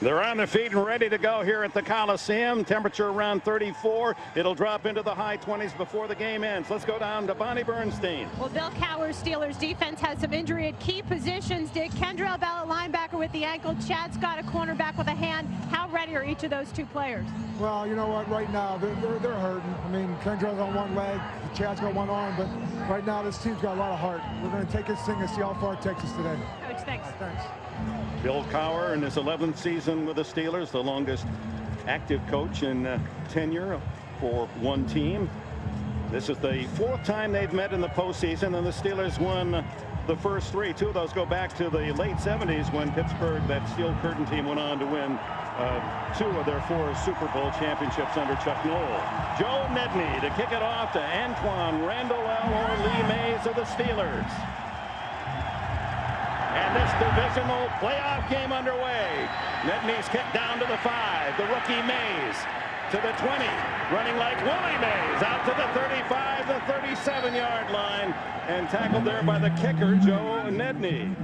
They're on their feet and ready to go here at the Coliseum. Temperature around 34. It'll drop into the high 20s before the game ends. Let's go down to Bonnie Bernstein. Well, Bill Cowher's Steelers defense has some injury at key positions. Dick, Kendrell Bell, linebacker with the ankle. Chad Scott, a cornerback with a hand. How ready are each of those two players? Well, you know what? Right now, they're hurting. I mean, Kendrell's on one leg. Chad's got one arm. But right now, this team's got a lot of heart. We're going to take this thing and see how far it takes us today. Coach, thanks. Thanks. Bill Cowher in his 11th season with the Steelers, the longest active coach in tenure for one team. This is the 4th time they've met in the postseason, and the Steelers won the first 3. 2 of those go back to the late 70s when Pittsburgh, that Steel Curtain team, went on to win 2 of their 4 Super Bowl championships under Chuck Noll. Joe Nedney to kick it off to Antoine Randall or Lee Mays of the Steelers. And this divisional playoff game underway. Nedney's kick down to the 5. The rookie Mays to the 20. Running like Willie Mays out to the 35, the 37-yard line. And tackled there by the kicker, Joe Nedney.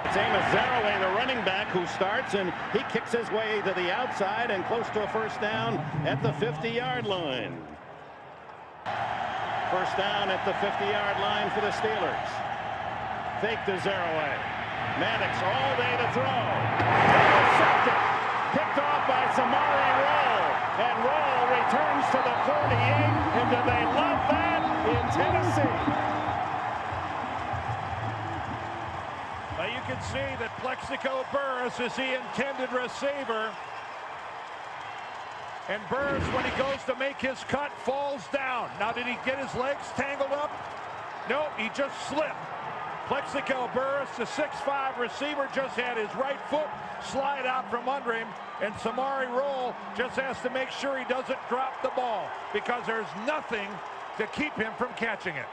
It's Amos Zaraway, the running back, who starts, and he kicks his way to the outside and close to a first down at the 50-yard line. First down at the 50-yard line for the Steelers. Fake to Zaraway. Maddox all day to throw. Intercepted. Picked off by Samari Roll. And Roll returns to the 48. And do they love that in Tennessee? Well, you can see that Plexico Burris is the intended receiver. And Burris, when he goes to make his cut, falls down. Now, did he get his legs tangled up? No, he just slipped. Plexico Burris, the 6'5" receiver, just had his right foot slide out from under him. And Samari Roll just has to make sure he doesn't drop the ball, because there's nothing to keep him from catching it.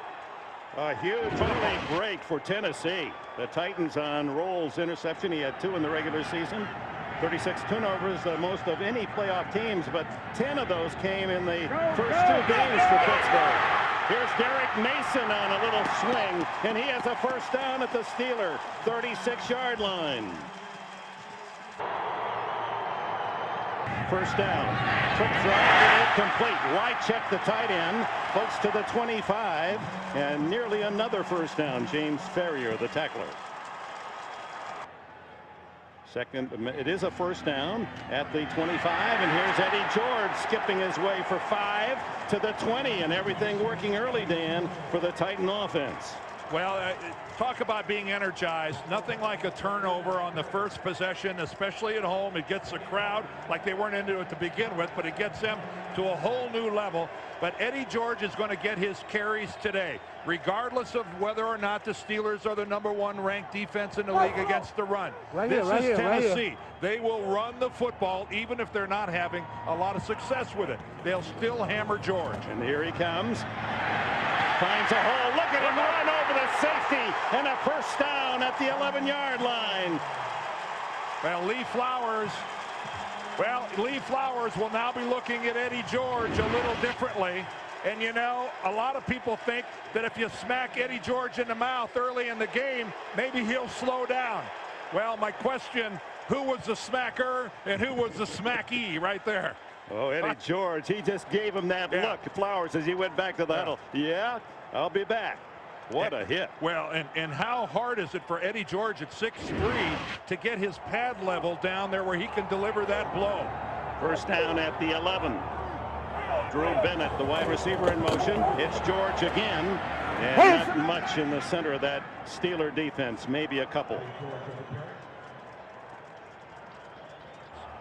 A huge early break for Tennessee. The Titans on Roll's interception. He had 2 in the regular season. 36 turnovers, the most of any playoff teams, but 10 of those came in the first 2 games for Pittsburgh. Here's Derek Mason on a little swing, and he has a first down at the Steeler 36-yard line. First down. Quick throw, complete. Wycheck, the tight end, close to the 25, and nearly another first down. James Ferrier, the tackler. Second, it is a first down at the 25, and here's Eddie George skipping his way for 5 to the 20, and everything working early, Dan, for the Titan offense. Well, talk about being energized. Nothing like a turnover on the first possession, especially at home. It gets the crowd, like they weren't into it to begin with, but it gets them to a whole new level. But Eddie George is going to get his carries today, regardless of whether or not the Steelers are the #1 ranked defense in the league against the run. This is Tennessee. They will run the football even if they're not having a lot of success with it. They'll still hammer George. And here he comes. Finds a hole. Look at him run over the safety, and a first down at the 11-yard line. Well, Lee Flowers will now be looking at Eddie George a little differently. And, you know, a lot of people think that if you smack Eddie George in the mouth early in the game, maybe he'll slow down. Well, my question, who was the smacker and who was the smackee right there? Oh, Eddie George, he just gave him that look, Flowers, as he went back to the huddle. Yeah, I'll be back. What a hit. Well, and how hard is it for Eddie George at 6'3" to get his pad level down there where he can deliver that blow? First down at the 11. Drew Bennett, the wide receiver, in motion. It's George again. And not much in the center of that Steeler defense, maybe a couple.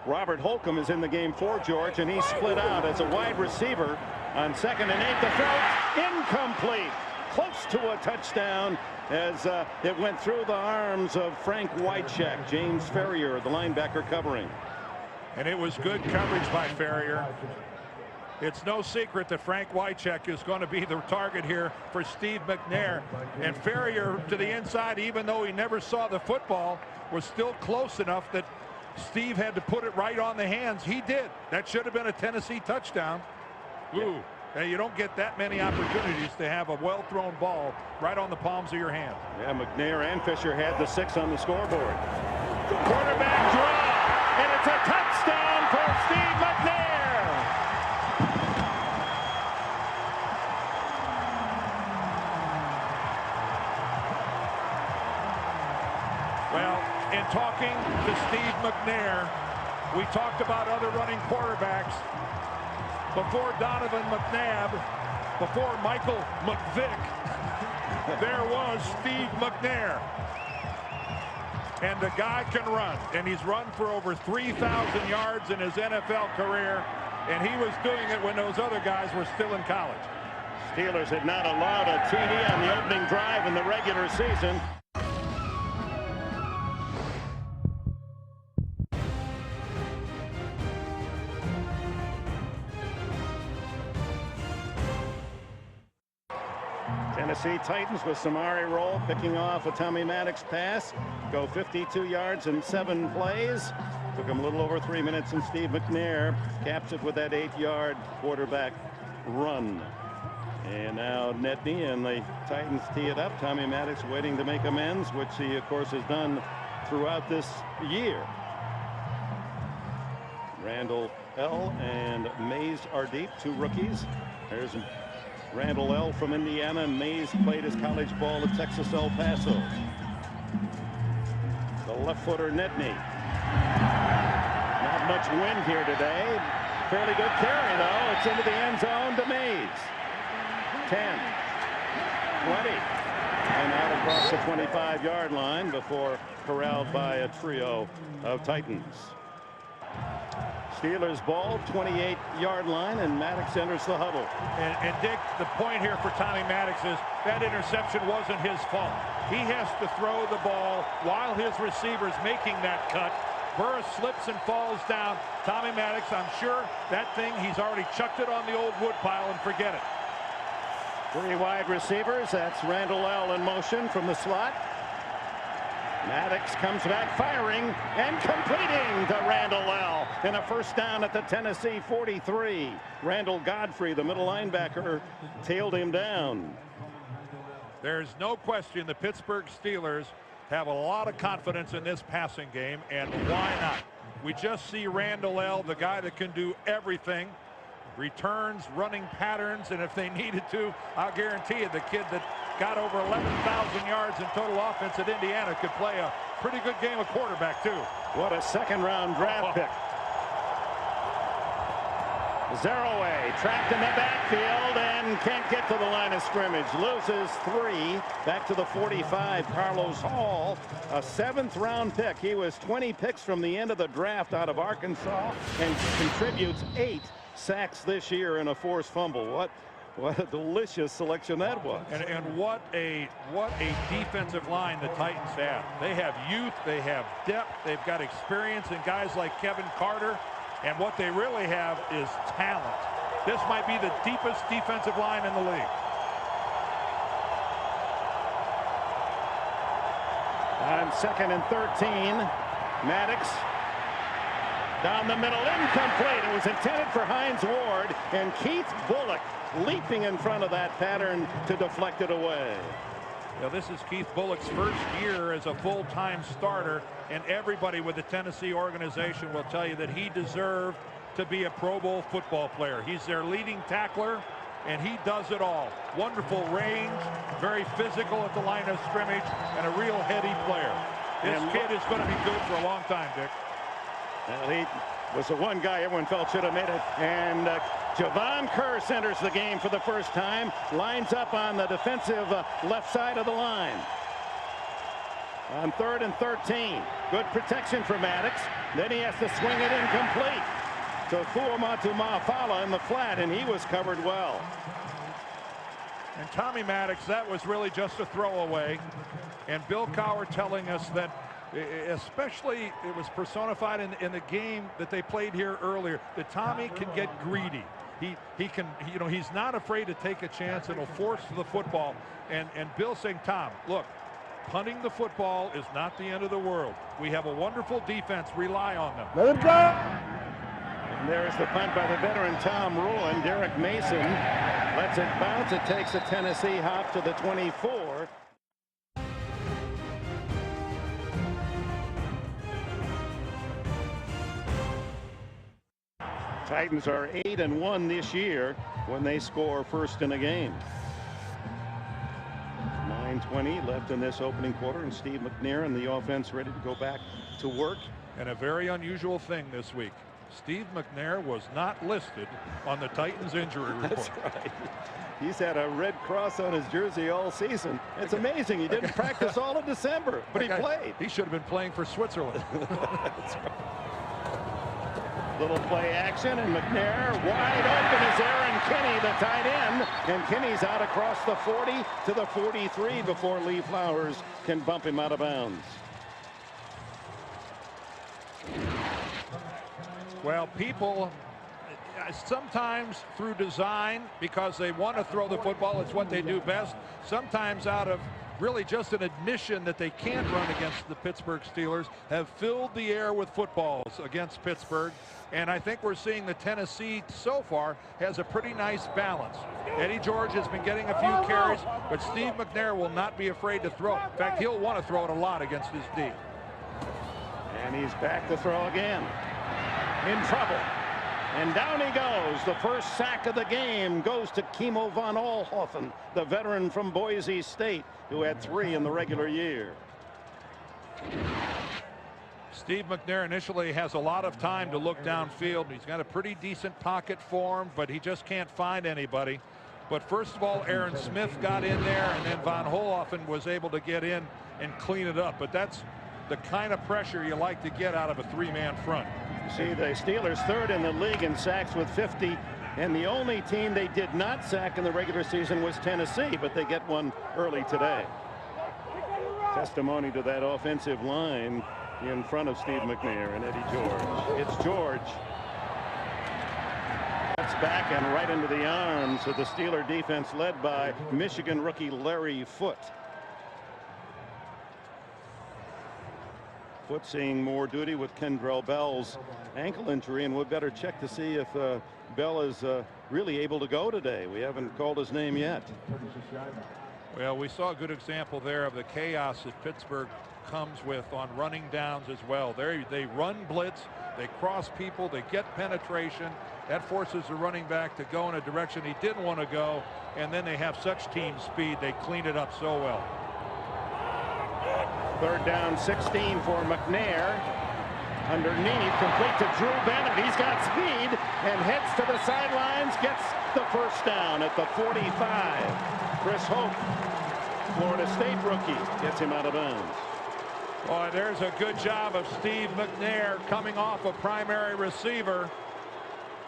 Robert Holcomb is in the game for George, and he's split out as a wide receiver on 2nd and 8. The throw incomplete. Close to a touchdown as it went through the arms of Frank Wycheck. James Ferrier, the linebacker, covering. And it was good coverage by Ferrier. It's no secret that Frank Wycheck is going to be the target here for Steve McNair. And Ferrier to the inside, even though he never saw the football, was still close enough that Steve had to put it right on the hands. He did. That should have been a Tennessee touchdown. Ooh. You don't get that many opportunities to have a well-thrown ball right on the palms of your hands. Yeah, McNair and Fisher had the 6 on the scoreboard. Quarterback draw, and it's a touchdown for Steve McNair. Well, in talking to Steve McNair, we talked about other running quarterbacks. Before Donovan McNabb, before Michael McVick, there was Steve McNair. And the guy can run, and he's run for over 3,000 yards in his NFL career, and he was doing it when those other guys were still in college. Steelers had not allowed a TD on the opening drive in the regular season. Tennessee Titans with Samari roll, picking off a Tommy Maddox pass. Go 52 yards in 7 plays. Took him a little over 3 minutes, and Steve McNair caps it with that 8-yard quarterback run. And now Netney and the Titans tee it up. Tommy Maddox waiting to make amends, which he, of course, has done throughout this year. Randall L. and Mays are deep, 2 rookies. There's Randall L. from Indiana, and Mays played his college ball at Texas El Paso. The left footer Netney. Not much wind here today. Fairly good carry, though. It's into the end zone to Mays. 10, 20, and out across the 25-yard line before corralled by a trio of Titans. Steelers ball, 28-yard line, and Maddox enters the huddle. And Dick, the point here for Tommy Maddox is that interception wasn't his fault. He has to throw the ball while his receiver's making that cut. Burris slips and falls down. Tommy Maddox, I'm sure that thing, he's already chucked it on the old wood pile and forget it. 3 wide receivers. That's Randall L. in motion from the slot. Maddox comes back firing and completing to Randall L. in a first down at the Tennessee 43. Randall Godfrey, the middle linebacker, tailed him down. There's no question the Pittsburgh Steelers have a lot of confidence in this passing game, and why not? We just see Randall L., the guy that can do everything. Returns, running patterns, and if they needed to, I'll guarantee you the kid that got over 11,000 yards in total offense at Indiana could play a pretty good game of quarterback too. What a second-round draft pick. Zeroaway trapped in the backfield and can't get to the line of scrimmage. Loses 3. Back to the 45. Carlos Hall, a 7th-round pick. He was 20 picks from the end of the draft out of Arkansas and contributes 8 sacks this year in a forced fumble. What a delicious selection that was. And what a defensive line the Titans have. They have youth, they have depth, they've got experience in guys like Kevin Carter, and what they really have is talent. This might be the deepest defensive line in the league. On 2nd and 13, Maddox down the middle, incomplete. It was intended for Hines Ward, and Keith Bullock leaping in front of that pattern to deflect it away. Now, this is Keith Bullock's first year as a full-time starter, and everybody with the Tennessee organization will tell you that he deserved to be a Pro Bowl football player. He's their leading tackler, and he does it all. Wonderful range, very physical at the line of scrimmage, and a real heady player. This kid is going to be good for a long time, Dick. Well, he was the one guy everyone felt should have made it. And Javon Curse enters the game for the first time. Lines up on the defensive left side of the line. On 3rd and 13. Good protection for Maddox. Then he has to swing it incomplete to Fuamatu Mafala in the flat, and he was covered well. And Tommy Maddox, that was really just a throwaway. And Bill Cowher telling us that, especially it was personified in the game that they played here earlier, that Tommy can get greedy. He can, you know, he's not afraid to take a chance and he'll force the football. And Bill saying, Tom, look, punting the football is not the end of the world. We have a wonderful defense. Rely on them. Let him go. There's the punt by the veteran Tom Ruin. Derek Mason lets it bounce. It takes a Tennessee hop to the 24. Titans are 8-1 this year when they score first in a game. 9:20 left in this opening quarter, and Steve McNair and the offense ready to go back to work. And a very unusual thing this week. Steve McNair was not listed on the Titans injury report. That's right. He's had a red cross on his jersey all season. It's amazing. He didn't practice all of December, but he played. He should have been playing for Switzerland. That's right. Little play action, and McNair wide open is Aaron Kinney, the tight end. And Kinney's out across the 40 to the 43 before Lee Flowers can bump him out of bounds. Well, people sometimes through design, because they want to throw the football, it's what they do best. Sometimes out of really just an admission that they can't run against the Pittsburgh Steelers, have filled the air with footballs against Pittsburgh. And I think we're seeing the Tennessee so far has a pretty nice balance. Eddie George has been getting a few carries, but Steve McNair will not be afraid to throw. In fact, he'll want to throw it a lot against his D. And he's back to throw again. In trouble. And down he goes. The first sack of the game goes to Kimo von Oelhoffen, the veteran from Boise State, who had 3 in the regular year. Steve McNair initially has a lot of time to look downfield. He's got a pretty decent pocket for him, but he just can't find anybody. But first of all, Aaron Smith got in there, and then von Oelhoffen was able to get in and clean it up. But that's the kind of pressure you like to get out of a 3-man front. See, the Steelers 3rd in the league in sacks with 50, and the only team they did not sack in the regular season was Tennessee, but they get one early today. Testimony to that offensive line in front of Steve McNair and Eddie George. It's George. That's back and right into the arms of the Steeler defense led by Michigan rookie Larry Foote. Foote seeing more duty with Kendrell Bell's ankle injury, and we'd better check to see if Bell is really able to go today. We haven't called his name yet. Well, we saw a good example there of the chaos that Pittsburgh comes with on running downs as well. They run blitz, they cross people, they get penetration. That forces the running back to go in a direction he didn't want to go, and then they have such team speed, they clean it up so well. 3rd down 16 for McNair. Underneath, complete to Drew Bennett. He's got speed and heads to the sidelines, gets the first down at the 45. Chris Hope, Florida State rookie, gets him out of bounds. Boy, there's a good job of Steve McNair coming off a primary receiver,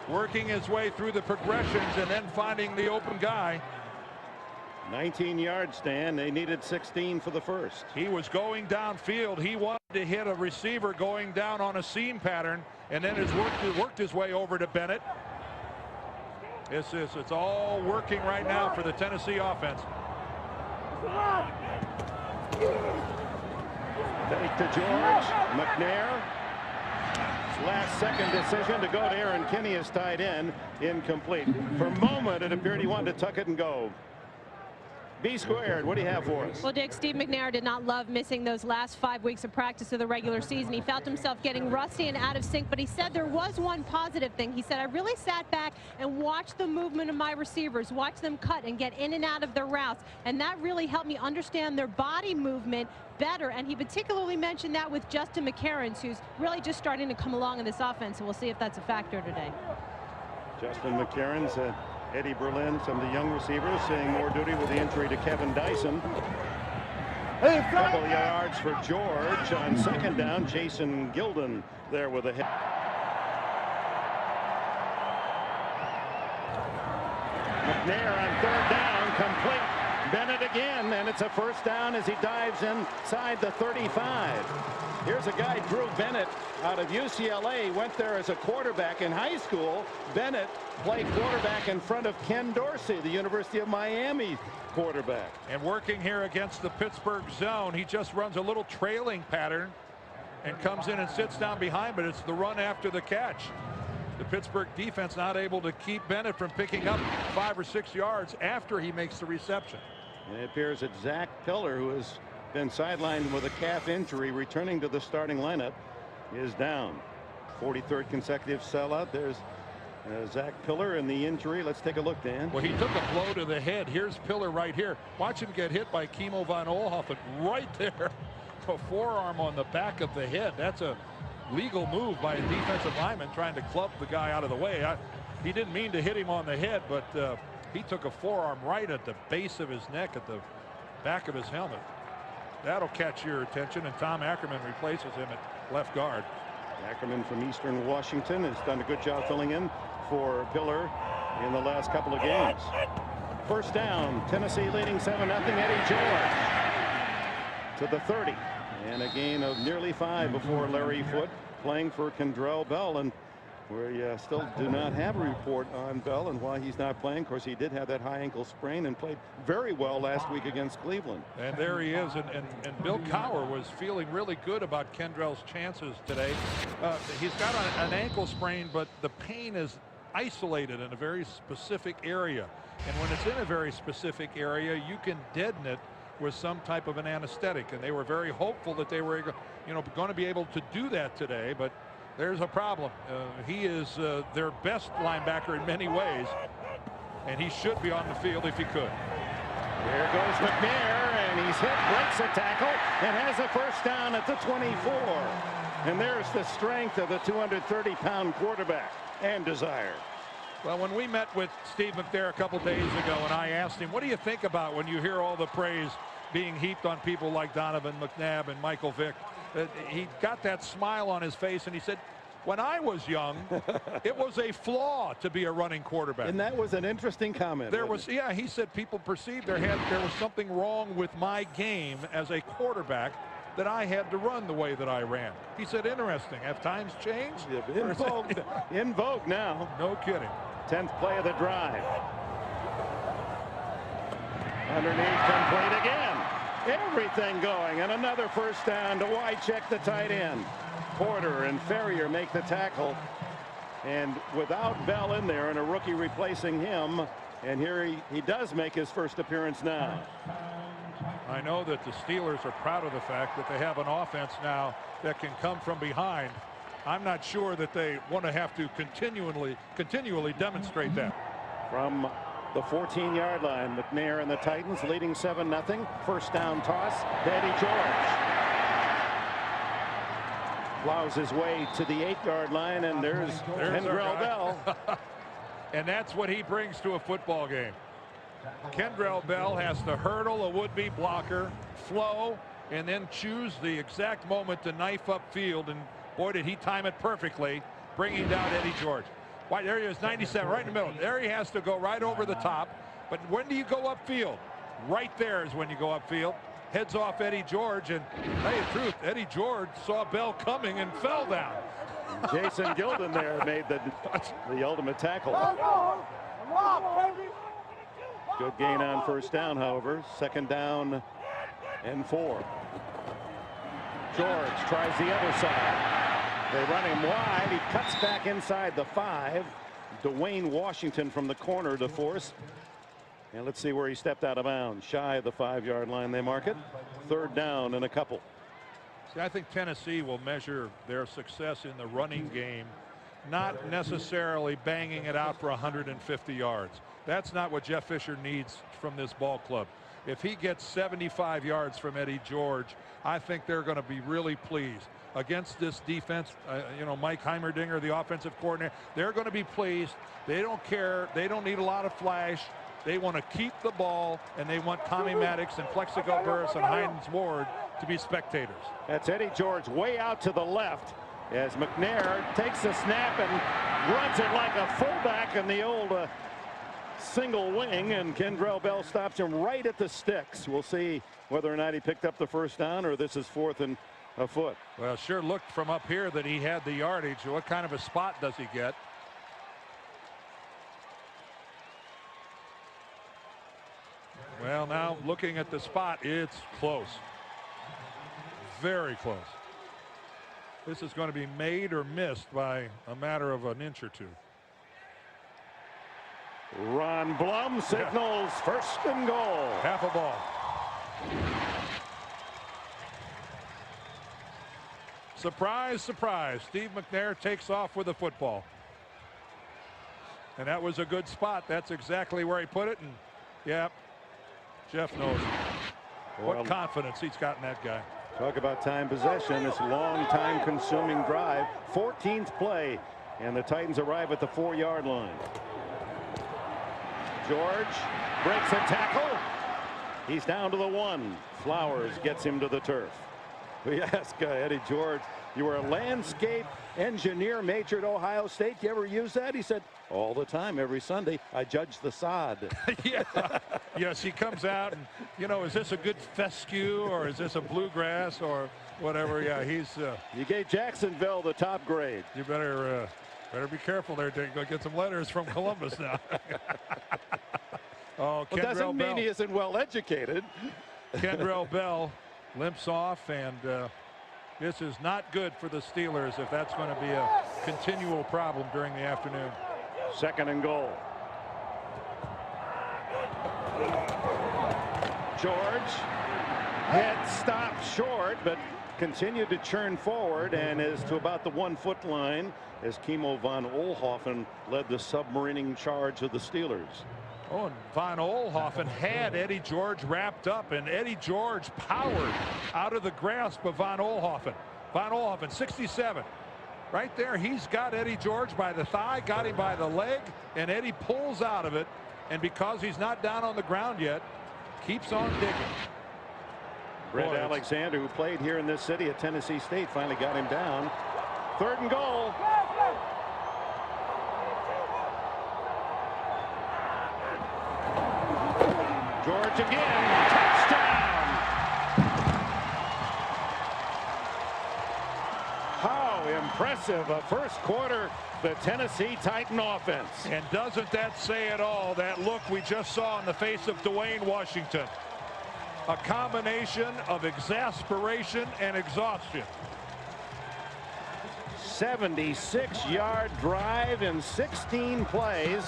working his way through the progressions and then finding the open guy. 19-yard stand. They needed 16 for the first. He was going downfield. He wanted to hit a receiver going down on a seam pattern, and then has worked his way over to Bennett. It's all working right now for the Tennessee offense. Fake to George. McNair. Last second decision to go to Aaron Kinney as tight end. Incomplete. For a moment, it appeared he wanted to tuck it and go. B squared, what do you have for us? Well, Dick, Steve McNair did not love missing those last 5 weeks of practice of the regular season. He felt himself getting rusty and out of sync, but he said there was one positive thing. He said, I really sat back and watched the movement of my receivers, watch them cut and get in and out of their routes, and that really helped me understand their body movement better. And he particularly mentioned that with Justin McCarron, who's really just starting to come along in this offense, and we'll see if that's a factor today. Justin McCarron's Eddie Berlin, some of the young receivers, seeing more duty with the injury to Kevin Dyson. A couple yards for George on 2nd down. Jason Gilden there with a hit. McNair on 3rd down, complete. Bennett again, and it's a first down as he dives inside the 35. Here's a guy, Drew Bennett, out of UCLA, went there as a quarterback in high school. Bennett played quarterback in front of Ken Dorsey, the University of Miami quarterback. And working here against the Pittsburgh zone, he just runs a little trailing pattern and comes in and sits down behind, but it's the run after the catch. The Pittsburgh defense not able to keep Bennett from picking up 5 or 6 yards after he makes the reception. And it appears that Zach Pillar, who has been sidelined with a calf injury, returning to the starting lineup, is down. 43rd consecutive sellout. There's Zach Pillar and the injury. Let's take a look, Dan. Well, he took a blow to the head. Here's Pillar right here. Watch him get hit by Kimo von Oelhoffen right there. A forearm on the back of the head. That's a legal move by a defensive lineman trying to club the guy out of the way. He didn't mean to hit him on the head, but he took a forearm right at the base of his neck, at the back of his helmet. That'll catch your attention, and Tom Ackerman replaces him at left guard. Ackerman from Eastern Washington has done a good job filling in for Pillar in the last couple of games. First down, Tennessee leading 7-0. Eddie George to the 30, and a gain of nearly 5 before Larry Foote playing for Kendrell Bell. And we still do not have a report on Bell and why he's not playing. Of course, he did have that high ankle sprain and played very well last week against Cleveland. And there he is. And Bill Cowher was feeling really good about Kendrell's chances today. He's got an ankle sprain, but the pain is isolated in a very specific area. And when it's in a very specific area, you can deaden it with some type of an anesthetic. And they were very hopeful that they were, going to be able to do that today. But there's a problem. He is their best linebacker in many ways, and he should be on the field if he could. There goes McNair, and he's hit, breaks a tackle, and has a first down at the 24. And there's the strength of the 230-pound quarterback and desire. Well, when we met with Steve McNair a couple days ago, and I asked him, what do you think about when you hear all the praise being heaped on people like Donovan McNabb and Michael Vick? He got that smile on his face, and he said, when I was young, it was a flaw to be a running quarterback. And that was an interesting comment. There was, yeah, he said people perceived there was something wrong with my game as a quarterback, that I had to run the way that I ran. He said, interesting. Have times changed? Yeah, in vogue now. No kidding. 10th play of the drive. Underneath, complete again. Everything going, and another first down to Wycheck, the tight end. Porter and Ferrier make the tackle, and without Bell in there and a rookie replacing him, and here he does make his first appearance now. I know that the Steelers are proud of the fact that they have an offense now that can come from behind. I'm not sure that they want to have to continually demonstrate that. From the 14-yard line, McNair and the Titans leading 7-0. First down toss to Eddie George. Plows his way to the 8-yard line, and there's Kendrell Bell. And that's what he brings to a football game. Kendrell Bell has to hurdle a would-be blocker, flow, and then choose the exact moment to knife upfield. And boy, did he time it perfectly, bringing down Eddie George. Why, there he is, 97, right in the middle. There he has to go right over the top. But when do you go upfield? Right there is when you go upfield. Heads off Eddie George, and tell you the truth, Eddie George saw Bell coming and fell down. Jason Gilden there made the ultimate tackle. Good gain on first down, however. Second down and 4. George tries the other side. They run him wide. He cuts back inside the 5. Dwayne Washington from the corner to force. And let's see where he stepped out of bounds. Shy of the 5-yard line, they mark it. Third down and a couple. See, I think Tennessee will measure their success in the running game, not necessarily banging it out for 150 yards. That's not what Jeff Fisher needs from this ball club. If he gets 75 yards from Eddie George, I think they're going to be really pleased. Against this defense, Mike Heimerdinger, the offensive coordinator, they're going to be pleased. They don't care. They don't need a lot of flash. They want to keep the ball, and they want Tommy Maddox and Plexico Burris and Hines Ward to be spectators. That's Eddie George way out to the left as McNair takes the snap and runs it like a fullback in the old single wing, and Kendrell Bell stops him right at the sticks. We'll see whether or not he picked up the first down or this is 4th and a foot. Well, sure looked from up here that he had the yardage. What kind of a spot does he get? Well, now looking at the spot, it's close. Very close. This is going to be made or missed by a matter of an inch or two. Ron Blum signals first and goal. Half a ball. Surprise, surprise. Steve McNair takes off with the football. And that was a good spot. That's exactly where he put it. And yeah, Jeff knows what confidence he's got in that guy. Talk about time possession. This long time consuming drive. 14th play. And the Titans arrive at the 4-yard line. George breaks a tackle. He's down to the 1. Flowers gets him to the turf. We ask Eddie George, you were a landscape engineer major at Ohio State. You ever use that? He said, all the time, every Sunday, I judge the sod. Yeah. Yes, he comes out and, you know, is this a good fescue or is this a bluegrass or whatever? Yeah, he's. You gave Jacksonville the top grade. You better be careful there, Dick. Go get some letters from Columbus now. Oh, well, doesn't mean he isn't well educated. Kendrell Bell limps off, and this is not good for the Steelers if that's going to be a continual problem during the afternoon. Second and goal. George head stopped short, but continued to churn forward and is to about the 1-foot line as Kimo von Oelhoffen led the submarining charge of the Steelers. Oh, and Von Oelhoffen had Eddie George wrapped up, and Eddie George powered out of the grasp of Von Oelhoffen. Von Oelhoffen, 67. Right there, he's got Eddie George by the thigh, got him by the leg, and Eddie pulls out of it. And because he's not down on the ground yet, keeps on digging. Brent Alexander, who played here in this city at Tennessee State, finally got him down. Third and goal. George again. Touchdown. How impressive a first quarter the Tennessee Titan offense. And doesn't that say it all, that look we just saw on the face of Dwayne Washington? A combination of exasperation and exhaustion. 76-yard drive in 16 plays.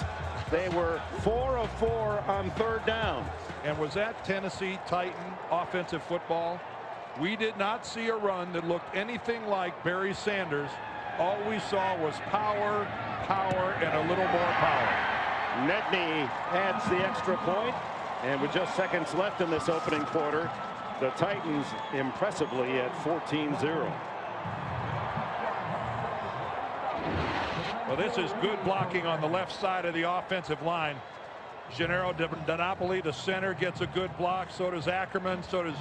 They were 4 of 4 on third down. And was that Tennessee Titan offensive football? We did not see a run that looked anything like Barry Sanders. All we saw was power, power, and a little more power. Nedney adds the extra point, and with just seconds left in this opening quarter, the Titans impressively at 14-0. Well, this is good blocking on the left side of the offensive line. Gennaro DiNapoli, the center, gets a good block. So does Ackerman. So does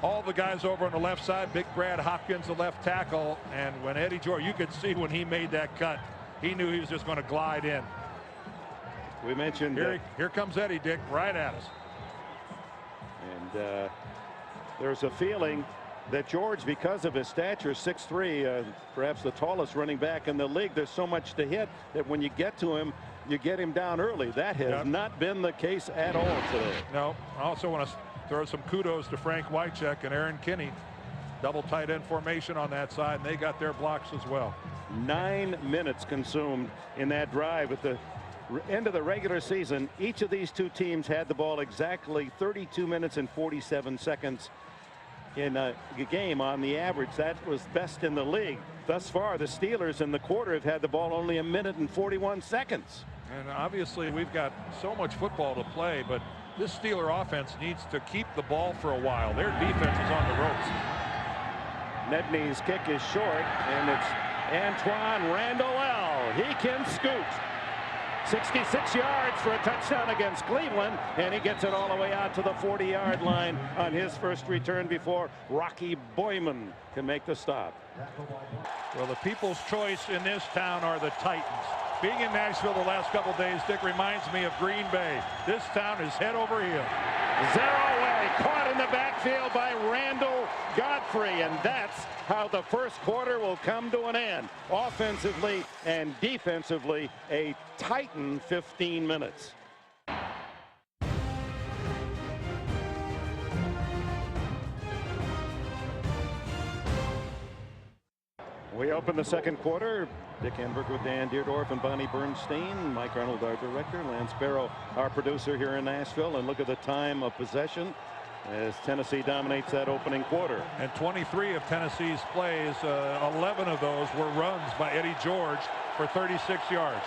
all the guys over on the left side. Big Brad Hopkins, the left tackle. And when Eddie George, you could see when he made that cut, he knew he was just going to glide in. We mentioned here comes Eddie, Dick, right at us. And there's a feeling that George, because of his stature, 6'3", perhaps the tallest running back in the league, there's so much to hit that when you get to him, you get him down early. That has not been the case at all today. No. I also want to throw some kudos to Frank Wycheck and Aaron Kinney. Double tight end formation on that side, and they got their blocks as well. 9 minutes consumed in that drive. At the end of the regular season, each of these two teams had the ball exactly 32 minutes and 47 seconds in a game on the average. That was best in the league. Thus far, the Steelers in the quarter have had the ball only 1 minute and 41 seconds. And obviously we've got so much football to play, but this Steeler offense needs to keep the ball for a while. Their defense is on the ropes. Nedney's kick is short, and it's Antoine Randall. He can scoot. 66 yards for a touchdown against Cleveland, and he gets it all the way out to the 40-yard line on his first return before Rocky Boyman can make the stop. Well, the people's choice in this town are the Titans. Being in Nashville the last couple days, Dick, reminds me of Green Bay. This town is head over heels. Zeraway caught in the backfield by Randall Godfrey, and that's how the first quarter will come to an end. Offensively and defensively, a Titan 15 minutes. We open the second quarter. Dick Enberg with Dan Deerdorf and Bonnie Bernstein. Mike Arnold, our director. Lance Barrow, our producer here in Nashville. And look at the time of possession as Tennessee dominates that opening quarter. And 23 of Tennessee's plays, 11 of those were runs by Eddie George for 36 yards.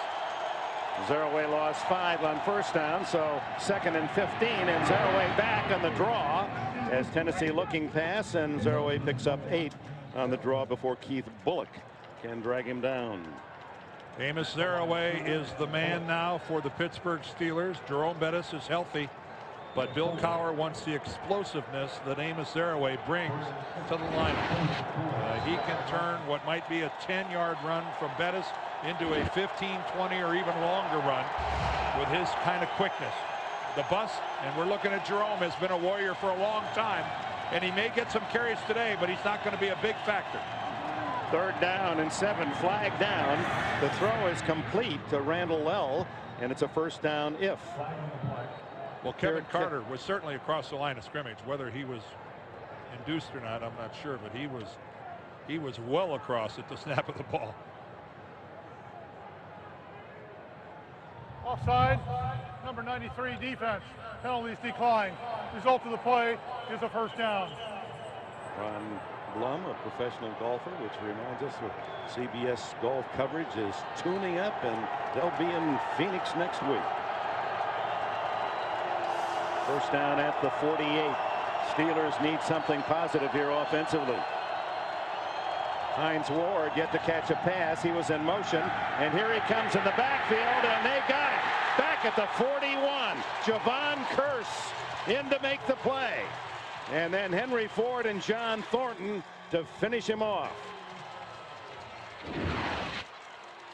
Zaraway lost 5 on first down, so 2nd and 15, and Zaraway back on the draw as Tennessee looking pass, and Zaraway picks up 8 on the draw before Keith Bullock can drag him down. Amos Zaraway is the man now for the Pittsburgh Steelers. Jerome Bettis is healthy, but Bill Cowher wants the explosiveness that Amos Zaraway brings to the lineup. He can turn what might be a 10-yard run from Bettis into a 15, 20, or even longer run with his kind of quickness. The bust, and we're looking at Jerome, has been a Warrior for a long time, and he may get some carries today, but he's not going to be a big factor. 3rd down and 7, flag down. The throw is complete to Randall L, and it's a first down if. Well, Kevin Carter was certainly across the line of scrimmage. Whether he was induced or not, I'm not sure, but he was well across at the snap of the ball. Offside, number 93 defense. Penalties decline. Result of the play is a first down. Ron Blum, a professional golfer, which reminds us that CBS golf coverage is tuning up, and they'll be in Phoenix next week. First down at the 48. Steelers need something positive here offensively. Hines Ward yet to catch a pass. He was in motion, and here he comes in the backfield, and they got it. Back at the 41. Javon Curse in to make the play. And then Henry Ford and John Thornton to finish him off.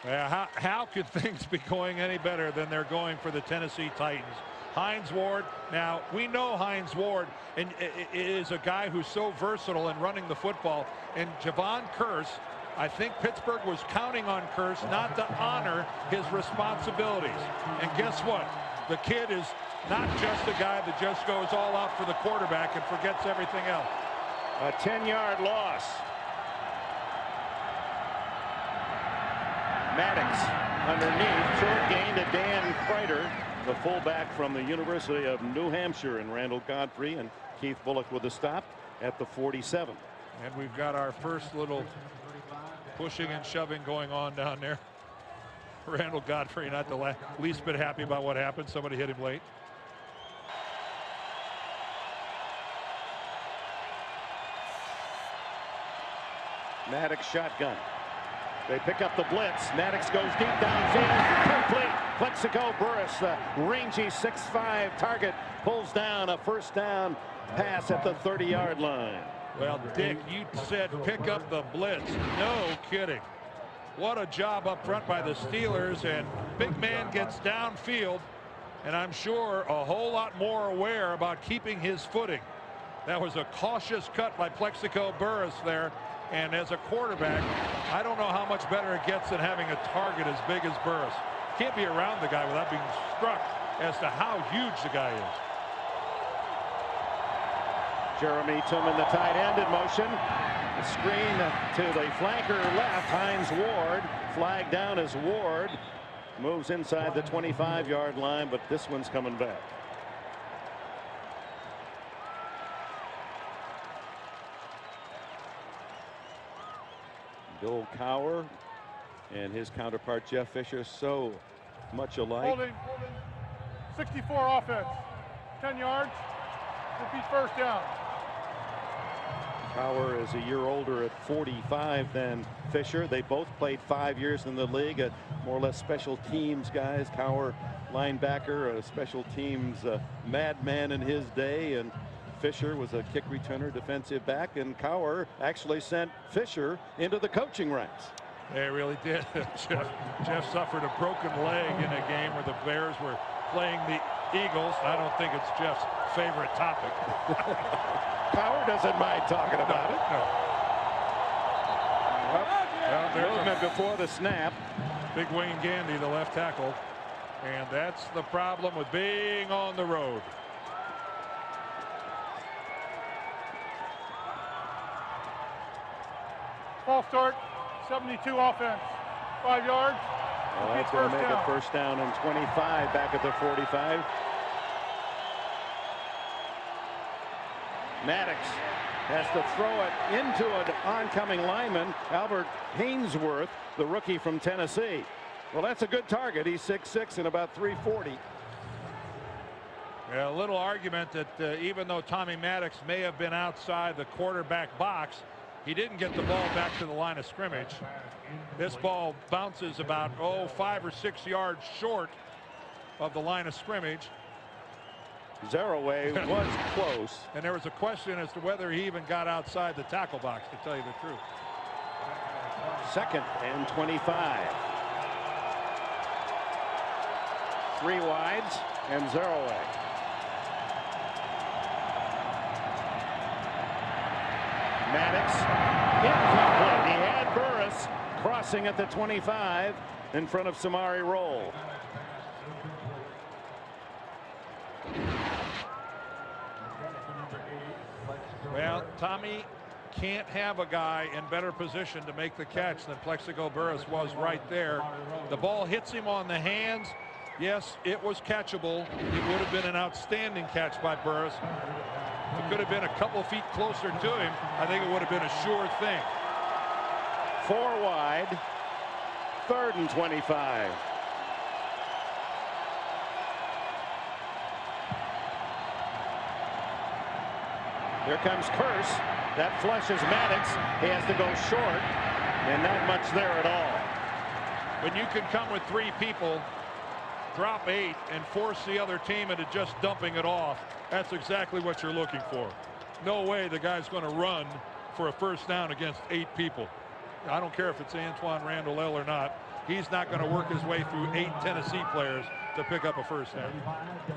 How could things be going any better than they're going for the Tennessee Titans? Hines Ward, now we know Hines Ward is a guy who's so versatile in running the football, and Javon Curse, I think Pittsburgh was counting on Curse not to honor his responsibilities. And guess what? The kid is not just a guy that just goes all out for the quarterback and forgets everything else. A 10-yard loss. Maddox underneath, short gain to Dan Kreider, the fullback from the University of New Hampshire, and Randall Godfrey and Keith Bullock with a stop at the 47. And we've got our first little pushing and shoving going on down there. Randall Godfrey not the least bit happy about what happened. Somebody hit him late. Maddox shotgun. They pick up the blitz. Maddox goes deep downfield. Complete. Plexico Burris, the rangy 6'5" target, pulls down a first down pass at the 30-yard line. Well, Dick, you said pick up the blitz. No kidding. What a job up front by the Steelers, and big man gets downfield, and I'm sure a whole lot more aware about keeping his footing. That was a cautious cut by Plexico Burris there, and as a quarterback, I don't know how much better it gets than having a target as big as Burris. Can't be around the guy without being struck as to how huge the guy is. Jeremy Tillman, the tight end, in motion. The screen to the flanker left. Hines Ward flagged down as Ward moves inside the 25-yard line, but this one's coming back. Bill Cowher and his counterpart Jeff Fisher, so much alike. Holding. 64 offense. 10 yards. Repeat first down. Cowher is a year older at 45 than Fisher. They both played 5 years in the league, more or less special teams guys. Cowher, linebacker, a special teams madman in his day, and Fisher was a kick returner, defensive back, and Cowher actually sent Fisher into the coaching ranks. They really did. Jeff suffered a broken leg in a game where the Bears were playing the Eagles. I don't think it's Jeff's favorite topic. Cowher doesn't mind talking about it. No. Well, there's movement before the snap. Big Wayne Gandy, the left tackle. And that's the problem with being on the road. False start. 72 offense. 5 yards. Well, that's going to make it first down and 25 back at the 45. Maddox has to throw it into an oncoming lineman, Albert Hainsworth, the rookie from Tennessee. Well, that's a good target. He's 6'6" and about 340. Yeah, a little argument that even though Tommy Maddox may have been outside the quarterback box, he didn't get the ball back to the line of scrimmage. This ball bounces about 5 or 6 yards short of the line of scrimmage. Zeraway was close. And there was a question as to whether he even got outside the tackle box, to tell you the truth. 2nd and 25. 3 wides and Zeraway. Maddox incomplete. He had Burris crossing at the 25 in front of Samari Roll. Well, Tommy can't have a guy in better position to make the catch than Plexico Burris was right there. The ball hits him on the hands. Yes, it was catchable. It would have been an outstanding catch by Burris. If it could have been a couple feet closer to him, I think it would have been a sure thing. 4 wide, 3rd and 25. Here comes Curse. That flushes Maddox. He has to go short, and not much there at all. When you can come with 3 people, drop 8, and force the other team into just dumping it off, that's exactly what you're looking for. No way the guy's going to run for a first down against 8 people. I don't care if it's Antoine Randall or not. He's not going to work his way through 8 Tennessee players to pick up a first down.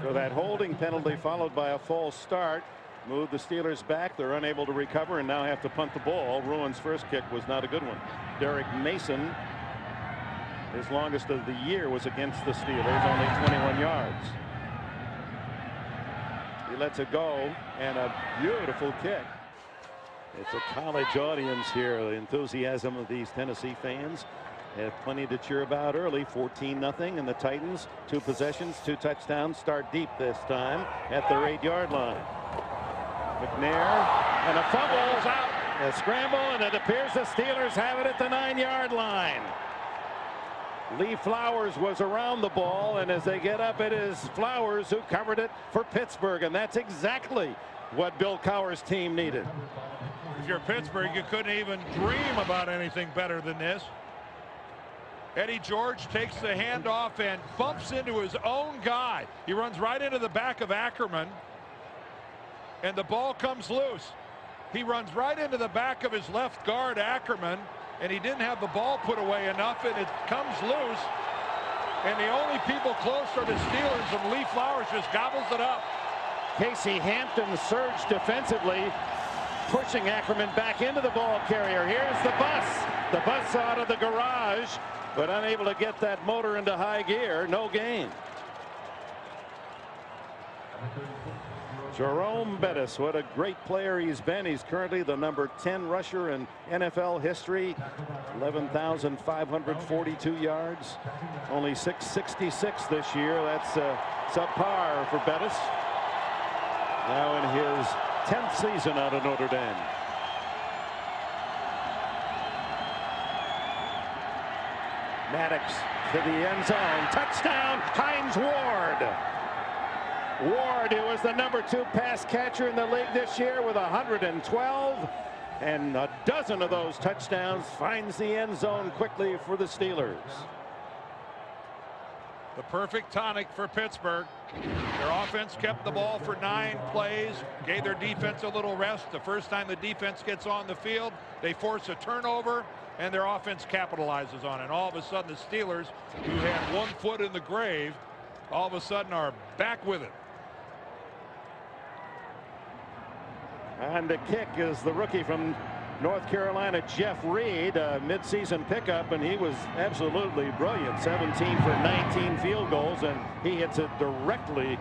So that holding penalty followed by a false start moved the Steelers back. They're unable to recover and now have to punt the ball. Ruin's first kick was not a good one. Derek Mason, his longest of the year was against the Steelers, only 21 yards. He lets it go, and a beautiful kick. It's a college audience here. The enthusiasm of these Tennessee fans have plenty to cheer about early. 14-0, and the Titans, 2 possessions, 2 touchdowns, start deep this time at their 8-yard line. McNair, and a fumble, out. A scramble, and it appears the Steelers have it at the 9-yard line. Lee Flowers was around the ball, and as they get up, it is Flowers who covered it for Pittsburgh, and that's exactly what Bill Cowher's team needed. If you're Pittsburgh, you couldn't even dream about anything better than this. Eddie George takes the handoff and bumps into his own guy. He runs right into the back of Ackerman, and the ball comes loose. He runs right into the back of his left guard, Ackerman, and he didn't have the ball put away enough, and it comes loose. And the only people close are the Steelers, and Lee Flowers just gobbles it up. Casey Hampton surged defensively, pushing Ackerman back into the ball carrier. Here's the bus. The bus out of the garage, but unable to get that motor into high gear. No gain. Jerome Bettis, what a great player he's been. He's currently the number 10 rusher in NFL history. 11,542 yards. Only 666 this year. That's subpar for Bettis. Now in his 10th season out of Notre Dame. Maddox to the end zone. Touchdown, Hines Ward. Ward, who was the number 2 pass catcher in the league this year with 112, and a dozen of those touchdowns, finds the end zone quickly for the Steelers. The perfect tonic for Pittsburgh. Their offense kept the ball for 9 plays, gave their defense a little rest. The first time the defense gets on the field, they force a turnover, and their offense capitalizes on it. And all of a sudden, the Steelers, who had 1 foot in the grave, all of a sudden are back with it. And the kick is the rookie from North Carolina, Jeff Reed, a midseason pickup, and he was absolutely brilliant. 17 for 19 field goals, and he hits it directly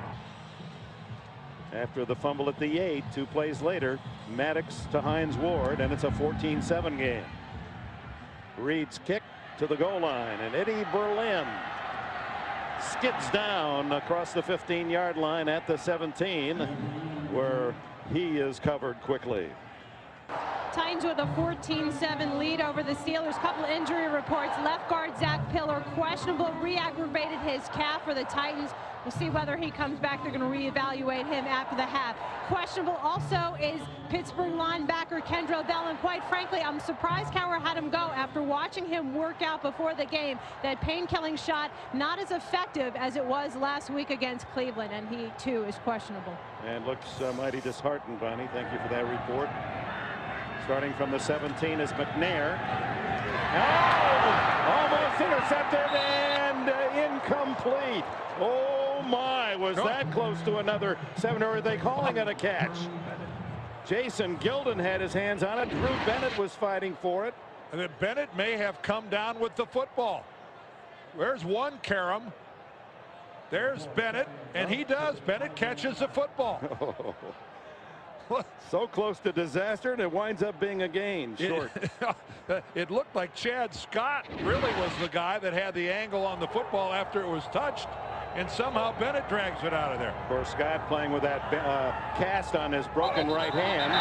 after the fumble at the 8. 2 plays later, Maddox to Hines Ward, and it's a 14-7 game. Reed's kick to the goal line, and Eddie Berlin skids down across the 15-yard line at the 17, where he is covered quickly. Titans with a 14-7 lead over the Steelers. Couple injury reports. Left guard Zach Pillar questionable, re-aggravated his calf for the Titans. We'll see whether he comes back. They're going to reevaluate him after the half. Questionable also is Pittsburgh linebacker Kendrell Bell, and quite frankly, I'm surprised Cowher had him go after watching him work out before the game. That pain-killing shot not as effective as it was last week against Cleveland, and he too is questionable. And looks mighty disheartened, Bonnie. Thank you for that report. Starting from the 17 is McNair. Oh, almost intercepted and incomplete. Oh my, was that close to another 7, or are they calling it a catch? Jason Gilden had his hands on it. Drew Bennett was fighting for it. And then Bennett may have come down with the football. There's one Karam. There's Bennett, and he does. Bennett catches the football. So close to disaster, and it winds up being a gain. Short. It looked like Chad Scott really was the guy that had the angle on the football after it was touched, and somehow Bennett drags it out of there. Of course, Scott playing with that cast on his broken right hand,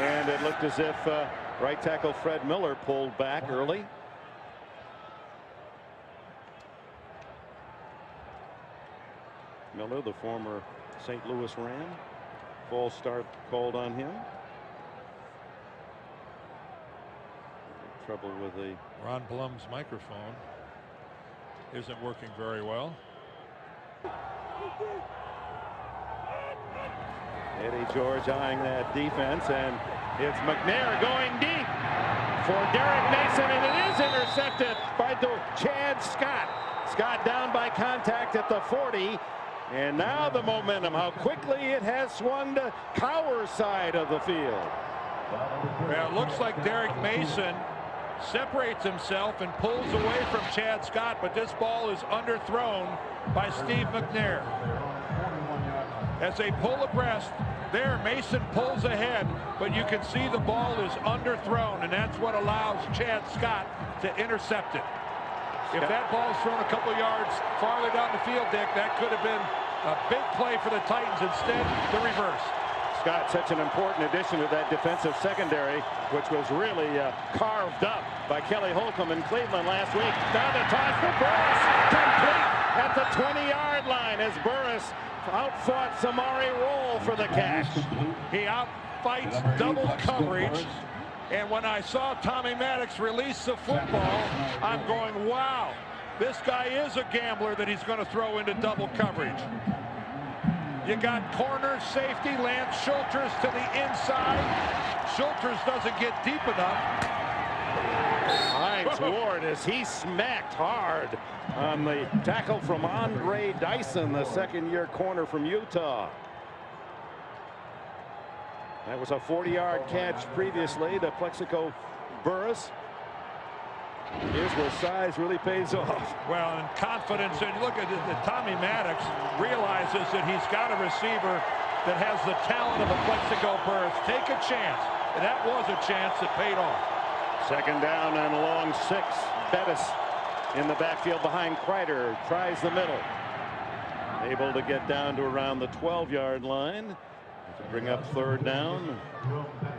and it looked as if right tackle Fred Miller pulled back early. Miller, the former St. Louis Ram. False start called on him. Trouble with the Ron Blum's microphone isn't working very well. Eddie George eyeing that defense, and it's McNair going deep for Derek Mason, and it is intercepted by Chad Scott. Scott down by contact at the 40. And now the momentum, how quickly it has swung to Cowher's side of the field. Well, it looks like Derek Mason separates himself and pulls away from Chad Scott, but this ball is underthrown by Steve McNair. As they pull abreast, there Mason pulls ahead, but you can see the ball is underthrown, and that's what allows Chad Scott to intercept it. If that ball's thrown a couple yards farther down the field, Dick, that could have been a big play for the Titans. Instead, the reverse. Scott, such an important addition to that defensive secondary, which was really carved up by Kelly Holcomb in Cleveland last week. Down the toss for Burris, complete at the 20-yard line as Burris outfought Samari Roll for the catch. He outfights double coverage. And when I saw Tommy Maddox release the football, I'm going, wow, this guy is a gambler that he's going to throw into double coverage. You got corner safety, Lance Schulters to the inside. Schulters doesn't get deep enough. Hines Ward as he smacked hard on the tackle from Andre Dyson, the second-year corner from Utah. That was a 40-yard catch previously to Plexico Burris. Here's where size really pays off. Well, and confidence, and look at it, Tommy Maddox realizes that he's got a receiver that has the talent of a Plexico Burris. Take a chance, and that was a chance that paid off. Second down and a long 6. Bettis in the backfield behind Kreider, tries the middle. Able to get down to around the 12-yard line to bring up third down.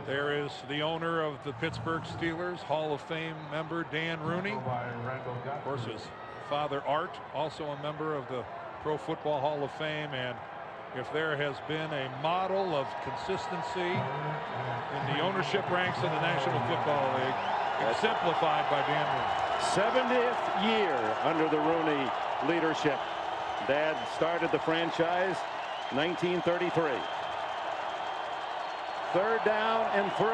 There is the owner of the Pittsburgh Steelers, Hall of Fame member Dan Rooney. Of course, his father Art, also a member of the Pro Football Hall of Fame. And if there has been a model of consistency in the ownership ranks of the National Football League, exemplified by Dan Rooney. 70th year under the Rooney leadership. Dad started the franchise 1933. Third down and 3.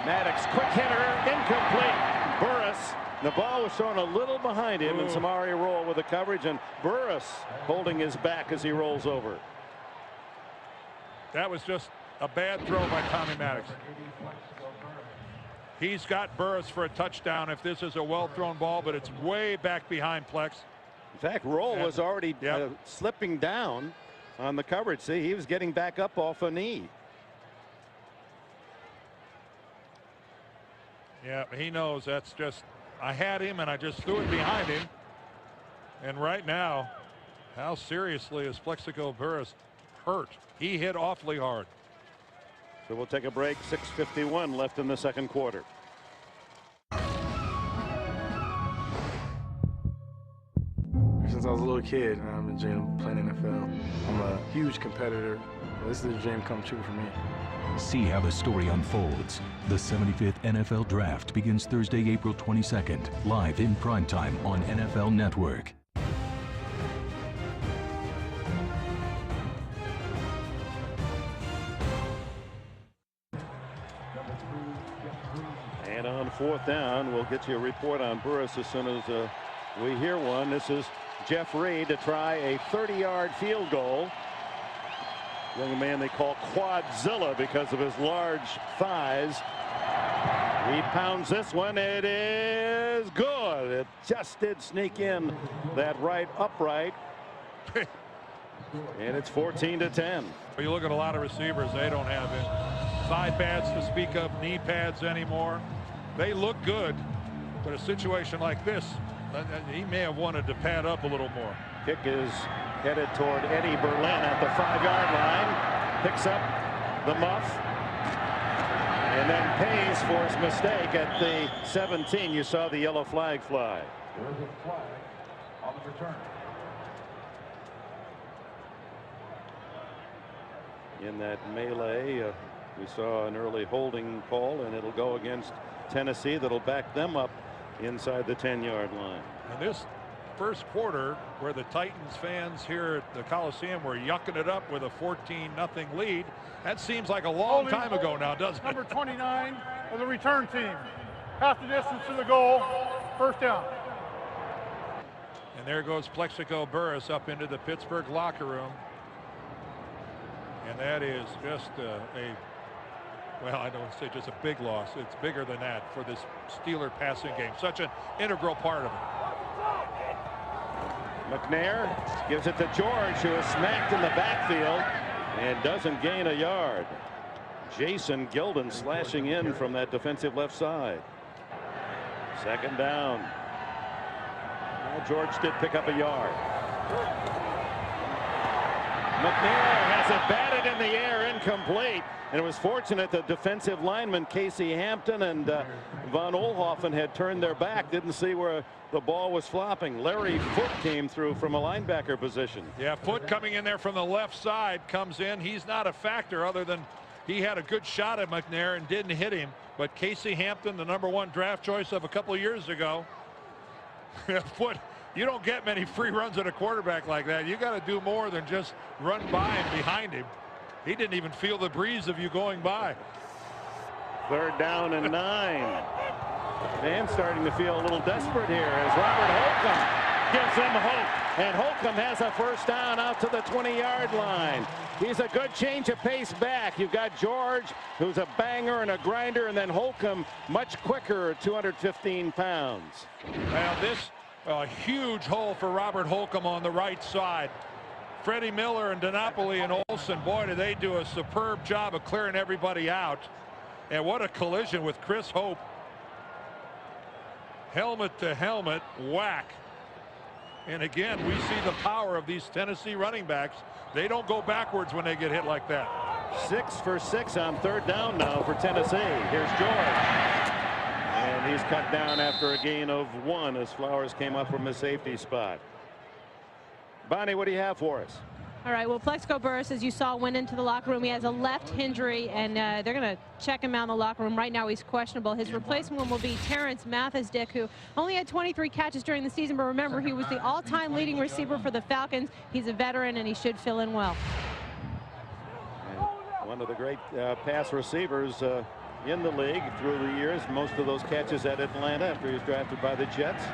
Maddox, quick hitter, incomplete. Burris, the ball was thrown a little behind him, and Samari Roll with the coverage, and Burris holding his back as he rolls over. That was just a bad throw by Tommy Maddox. He's got Burris for a touchdown if this is a well-thrown ball, but it's way back behind Plex. In fact, Roll was already slipping down on the coverage. See, he was getting back up off a knee. Yeah, he knows that's just, I had him and I just threw it behind him. And right now, how seriously is Plexico Burress hurt? He hit awfully hard. So we'll take a break. 6:51 left in the second quarter. Since I was a little kid, I've been dreaming of playing NFL. I'm a huge competitor. This is a dream come true for me. See how the story unfolds. The 75th NFL Draft begins Thursday, April 22nd, live in primetime on NFL Network. And on fourth down, we'll get you a report on Burress as soon as we hear one. This is Jeff Reed to try a 30-yard field goal. Young man they call Quadzilla because of his large thighs. He pounds this one. It is good. It just did sneak in that right upright. And it's 14-10. You look at a lot of receivers, they don't have side pads to speak of, knee pads anymore. They look good, but a situation like this, he may have wanted to pad up a little more. Kick is headed toward Eddie Berlin at the 5-yard line. Picks up the muff and then pays for his mistake at the 17. You saw the yellow flag fly. There's a flag on the return. In that melee, we saw an early holding call, and it'll go against Tennessee. That'll back them up inside the 10-yard line. And this first quarter, where the Titans fans here at the Coliseum were yucking it up with a 14-0 lead, that seems like a long time ago now, doesn't it? Number 29 of the return team. Half the distance to the goal. First down. And there goes Plexico Burress up into the Pittsburgh locker room. And that is just well, I don't want to say just a big loss. It's bigger than that for this Steeler passing game. Such an integral part of it. McNair gives it to George, who is smacked in the backfield and doesn't gain a yard. Jason Gilden slashing in from that defensive left side. Second down. Well, George did pick up a yard. McNair has it batted in the air, incomplete. And it was fortunate that defensive lineman Casey Hampton and Von Oelhoffen had turned their back, didn't see where the ball was flopping. Larry Foote came through from a linebacker position. Yeah, Foote coming in there from the left side comes in. He's not a factor other than he had a good shot at McNair and didn't hit him. But Casey Hampton, the #1 draft choice of a couple of years ago, Foote, you don't get many free runs at a quarterback like that. You got to do more than just run by and behind him. He didn't even feel the breeze of you going by. Third down and 9. Fans starting to feel a little desperate here as Robert Holcomb gives them hope. And Holcomb has a first down out to the 20-yard line. He's a good change of pace back. You've got George, who's a banger and a grinder, and then Holcomb much quicker at 215 pounds. Well, this a huge hole for Robert Holcomb on the right side. Freddie Miller and DiNapoli and Olsen, boy, did they do a superb job of clearing everybody out. And what a collision with Chris Hope. Helmet to helmet whack. And again, we see the power of these Tennessee running backs. They don't go backwards when they get hit like that. 6 for 6 on third down now for Tennessee. Here's George. And he's cut down after a gain of 1 as Flowers came up from his safety spot. Bonnie, what do you have for us? All right, well, Plexico Burress, as you saw, went into the locker room. He has a left injury, and they're going to check him out in the locker room. Right now, he's questionable. His replacement will be Terrence Mathisdick, who only had 23 catches during the season, but remember, he was the all-time leading receiver for the Falcons. He's a veteran, and he should fill in well. And one of the great pass receivers in the league through the years. Most of those catches at Atlanta after he was drafted by the Jets.